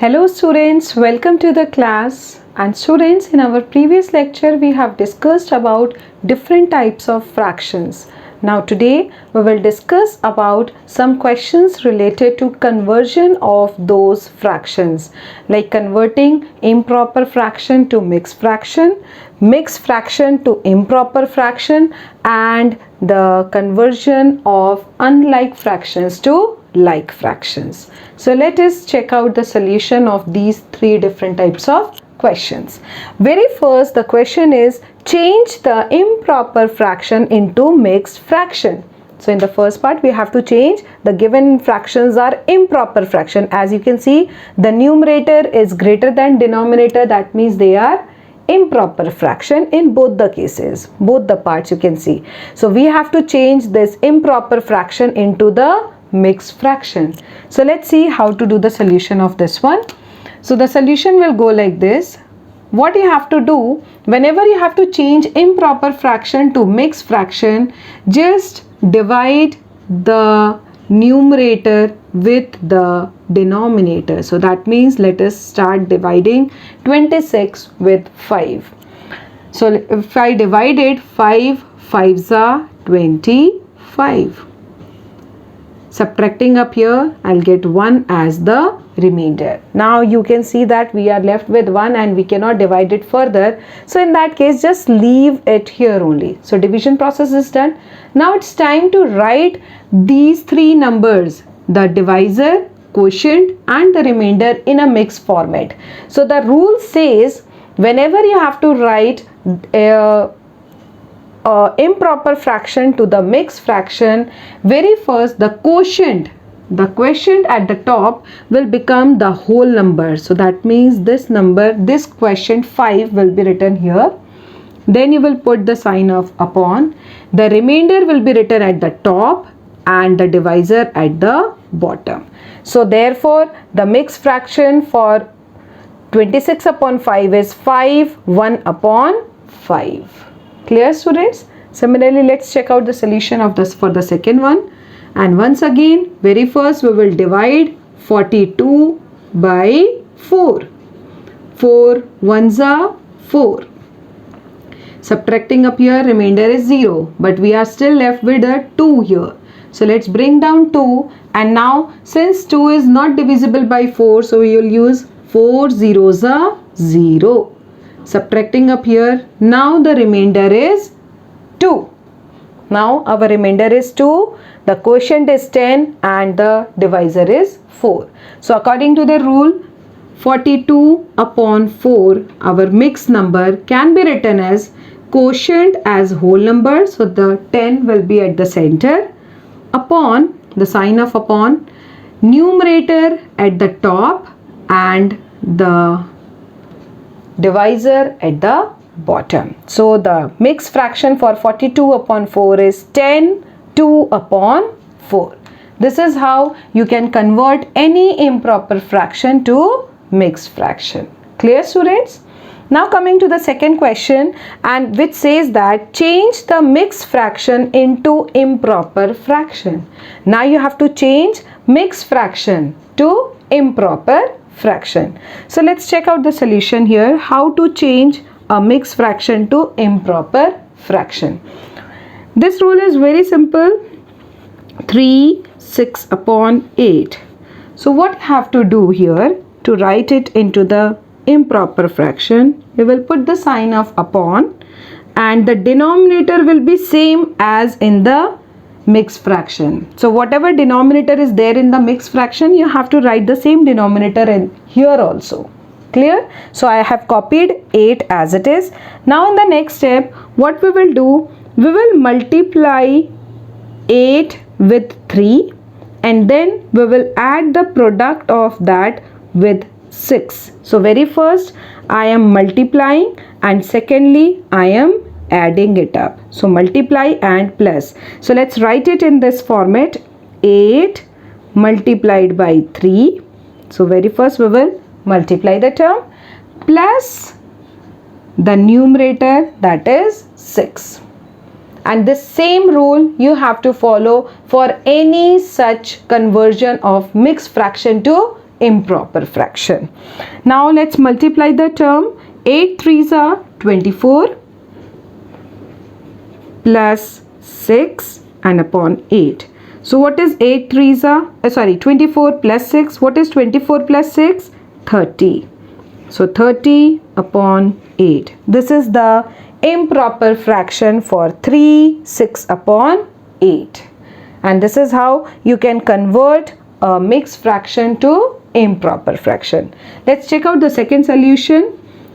Hello students, welcome to the class. And students, in our previous lecture we have discussed about different types of fractions. Now today we will discuss about some questions related to conversion of those fractions, like converting improper fraction to mixed fraction to improper fraction, and the conversion of unlike fractions to like fractions. So let us check out the solution of these three different types of questions. Very first, the question is change the improper fraction into mixed fraction. So in the first part we have to change the given fractions are improper fraction. As you can see, the numerator is greater than denominator, that means they are improper fraction in both the cases, both the parts you can see. So we have to change this improper fraction into the mixed fraction. So let's see how to do the solution of this one. So the solution will go like this. What you have to do, whenever you have to change improper fraction to mixed fraction, just divide the numerator with the denominator. So that means let us start dividing 26 with 5. So if I divided 5 5s are 25. Subtracting up here, I'll get 1 as the remainder. Now you can see that we are left with 1 and we cannot divide it further. So in that case, just leave it here only. So division process is done. Now it's time to write these three numbers, the divisor, quotient and the remainder, in a mixed format. So the rule says whenever you have to write improper fraction to the mixed fraction, very first the quotient at the top will become the whole number. So that means this number, this quotient 5 will be written here. Then you will put the sign of upon. The remainder will be written at the top and the divisor at the bottom. So therefore the mixed fraction for 26 upon 5 is 5 1 upon 5. Clear students? Similarly, let's check out the solution of this for the second one. And once again, very first we will divide 42 by 4. 4 ones are 4. Subtracting up here, remainder is 0. But we are still left with a 2 here. So let's bring down 2. And now since 2 is not divisible by 4, so we will use 4 zeros are 0. Subtracting up here, now the remainder is 2. Now our remainder is 2, the quotient is 10 and the divisor is 4. So according to the rule, 42 upon 4, our mixed number can be written as quotient as whole number. So the 10 will be at the center, upon, the sign of upon, numerator at the top and the divisor at the bottom. So the mixed fraction for 42 upon 4 is 10 2 upon 4. This is how you can convert any improper fraction to mixed fraction. Clear students? Now coming to the second question, and which says that change the mixed fraction into improper fraction. Now you have to change mixed fraction to improper fraction. So let's check out the solution here, how to change a mixed fraction to improper fraction. This rule is very simple. 3 6 upon 8. So what you have to do here to write it into the improper fraction, we will put the sign of upon and the denominator will be same as in the mixed fraction. So whatever denominator is there in the mixed fraction, you have to write the same denominator in here also. Clear? So I have copied 8 as it is. Now in the next step, what we will do, we will multiply 8 with 3 and then we will add the product of that with 6. So very first I am multiplying and secondly I am adding it up. So multiply and plus. So let's write it in this format, 8 multiplied by 3. So very first we will multiply the term plus the numerator, that is 6. And this same rule you have to follow for any such conversion of mixed fraction to improper fraction. Now let's multiply the term. 8 3s are 24 plus 6 and upon 8. So what is 8 3s are? 24 plus 6. What is 24 plus 6? 30. So 30 upon 8. This is the improper fraction for 3 6 upon 8. And this is how you can convert a mixed fraction to improper fraction. Let's check out the second solution,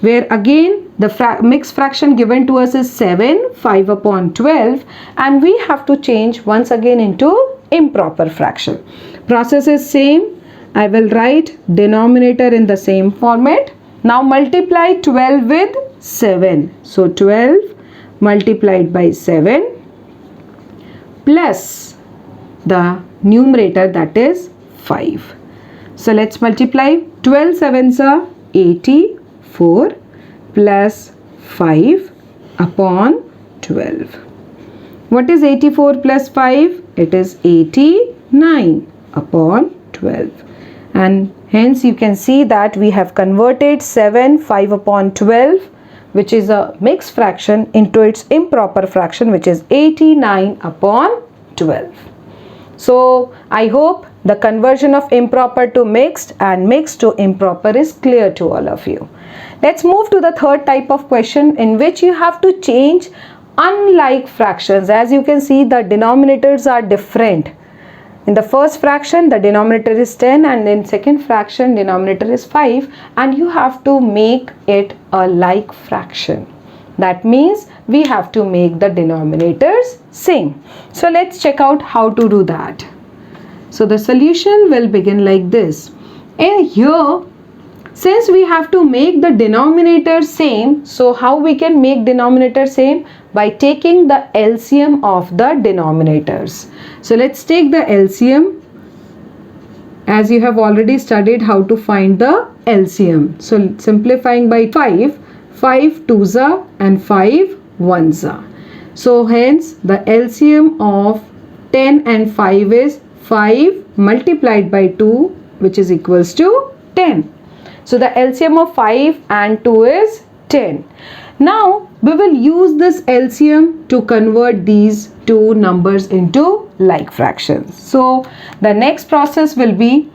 where again the mixed fraction given to us is 7 5 upon 12, and we have to change once again into improper fraction. Process is same. I will write denominator in the same format. Now multiply 12 with 7. So 12 multiplied by 7 plus the numerator, that is 5. So let's multiply. 12 sevens are 84 plus 5 upon 12. What is 84 plus 5? It is 89 upon 12. And hence you can see that we have converted 7 5 upon 12, which is a mixed fraction, into its improper fraction, which is 89 upon 12. So I hope the conversion of improper to mixed and mixed to improper is clear to all of you. Let's move to the third type of question, in which you have to change unlike fractions. As you can see, the denominators are different. In the first fraction, the denominator is 10, and in second fraction, denominator is 5, and you have to make it a like fraction. That means we have to make the denominators same. So let's check out how to do that. So the solution will begin like this. In here, since we have to make the denominator same, so how we can make denominator same? By taking the LCM of the denominators. So let's take the LCM, as you have already studied how to find the LCM. So simplifying by 5 2s are and 5 1s are. So hence the LCM of 10 and 5 is 5 multiplied by 2, which is equals to 10. So the LCM of 5 and 2 is 10. Now we will use this LCM to convert these two numbers into like fractions. So the next process will be,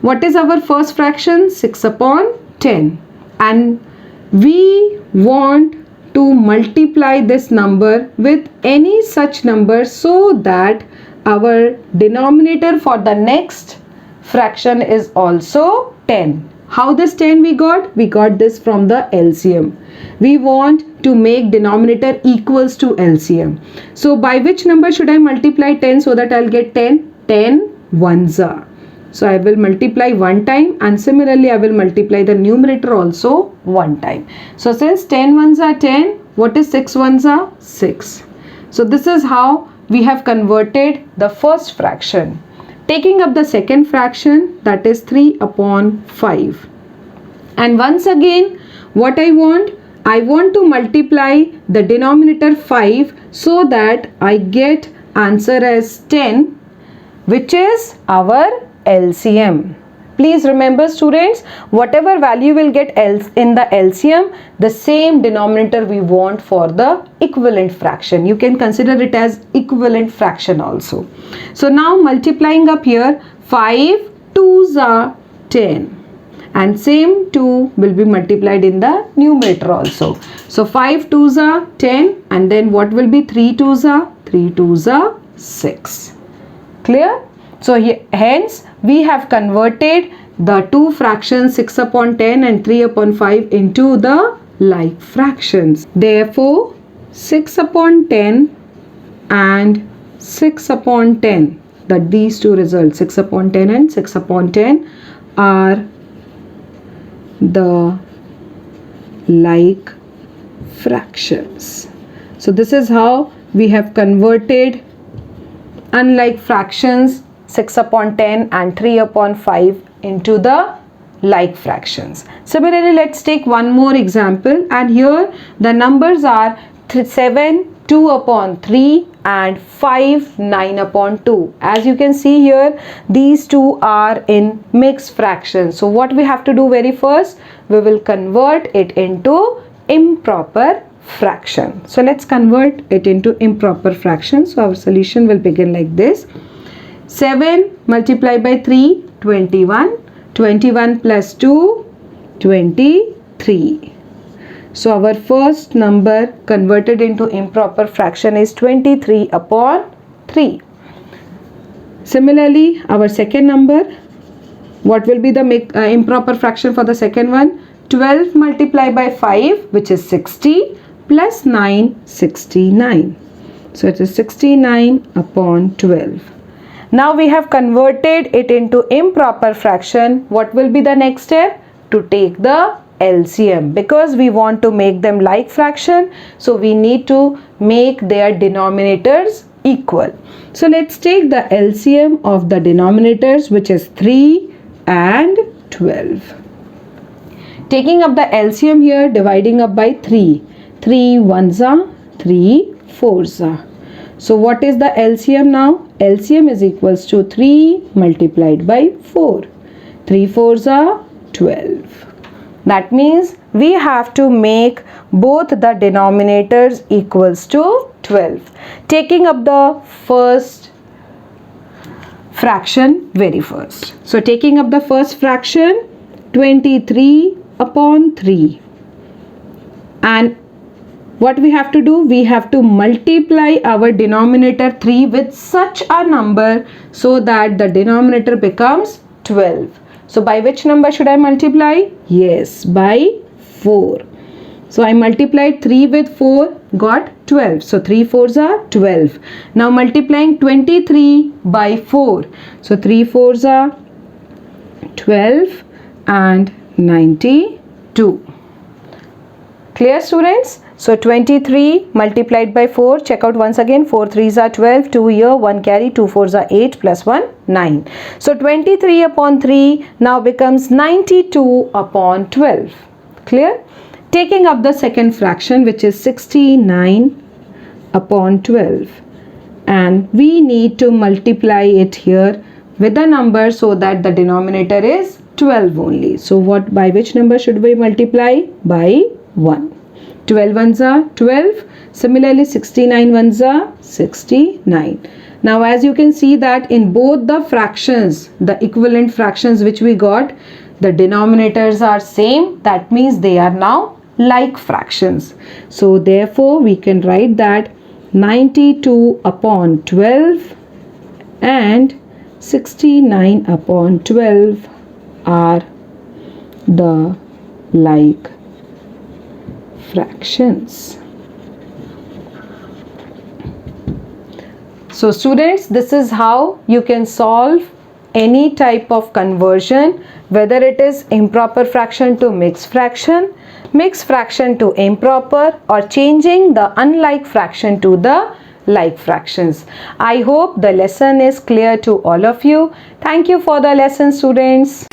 what is our first fraction? 6 upon 10. And we want to multiply this number with any such number so that our denominator for the next fraction is also 10. How this 10 we got? We got this from the LCM. We want to make denominator equals to LCM. So by which number should I multiply 10 so that I'll get 10? 10 ones are. So I will multiply one time, and similarly I will multiply the numerator also one time. So since 10 ones are 10, what is 6 ones are? 6. So this is how we have converted the first fraction. Taking up the second fraction, that is 3 upon 5. And once again, what I want to multiply the denominator 5 so that I get answer as 10, which is our LCM. Please remember, students, whatever value will get in the LCM, the same denominator we want for the equivalent fraction. You can consider it as equivalent fraction also. So now multiplying up here, 5 2s are 10. And same 2 will be multiplied in the numerator also. So 5 2s are 10, and then what will be 3 2s are? 3 2s are 6. Clear? So hence we have converted the two fractions 6 upon 10 and 3 upon 5 into the like fractions. Therefore 6 upon 10 and 6 upon 10, that these two results, 6 upon 10 and 6 upon 10, are the like fractions. So this is how we have converted unlike fractions 6 upon 10 and 3 upon 5 into the like fractions. Similarly, let's take one more example, and here the numbers are 7 2 upon 3 and 5 9 upon 2. As you can see here, these two are in mixed fractions. So what we have to do very first, we will convert it into improper fraction. So let's convert it into improper fraction. So our solution will begin like this. 7 multiplied by 3, 21. 21 plus 2, 23. So our first number converted into improper fraction is 23 upon 3. Similarly, our second number, what will be the improper fraction for the second one? 12 multiplied by 5, which is 60, plus 9, 69. So it is 69 upon 12. Now we have converted it into improper fraction. What will be the next step? To take the LCM, because we want to make them like fraction, so we need to make their denominators equal. So let's take the LCM of the denominators, which is 3 and 12. Taking up the LCM here, dividing up by 3. 3 ones are 3 fours are. So what is the LCM now? LCM is equals to 3 multiplied by 4. 3 fours are 12. That means we have to make both the denominators equals to 12. Taking up the first fraction very first. So taking up the first fraction, 23 upon 3. And what we have to do? We have to multiply our denominator 3 with such a number so that the denominator becomes 12. So by which number should I multiply? Yes, by 4. So I multiplied 3 with 4, got 12. So 3 fours are 12. Now multiplying 23 by 4. So 3 fours are 12 and 92. Clear, students? So 23 multiplied by 4, check out once again, 4 3s are 12, 2 here, 1 carry, 2 4s are 8, plus 1, 9. So 23 upon 3 now becomes 92 upon 12. Clear? Taking up the second fraction, which is 69 upon 12. And we need to multiply it here with a number so that the denominator is 12 only. So by which number should we multiply? By 1. 12 ones are 12. Similarly, 69 ones are 69. Now, as you can see that in both the fractions, the equivalent fractions which we got, the denominators are same. That means they are now like fractions. So, therefore, we can write that 92 upon 12 and 69 upon 12 are the like fractions. So students, this is how you can solve any type of conversion, whether it is improper fraction to mixed fraction to improper, or changing the unlike fraction to the like fractions. I hope the lesson is clear to all of you. Thank you for the lesson, students.